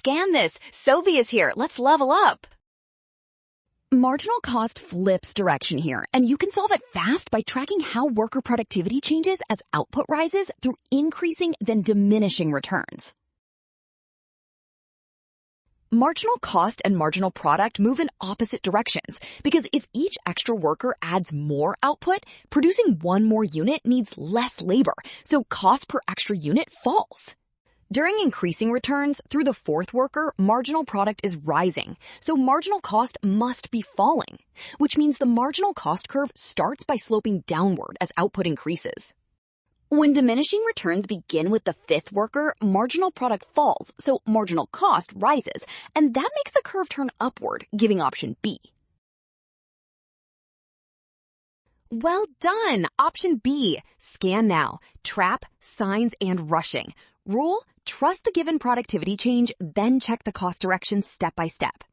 scan this. Sovi is here. Let's level up. Marginal cost flips direction here, and you can solve it fast by tracking how worker productivity changes as output rises through increasing then diminishing returns. Marginal cost and marginal product move in opposite directions because if each extra worker adds more output, producing one more unit needs less labor, so cost per extra unit falls. During increasing returns, through the fourth worker, marginal product is rising, so marginal cost must be falling, which means the marginal cost curve starts by sloping downward as output increases. When diminishing returns begin with the fifth worker, marginal product falls, so marginal cost rises, and that makes the curve turn upward, giving option B. Well done! Option B. Scan now. Trap, signs, and rushing. Rule: trust the given productivity change, then check the cost direction step by step.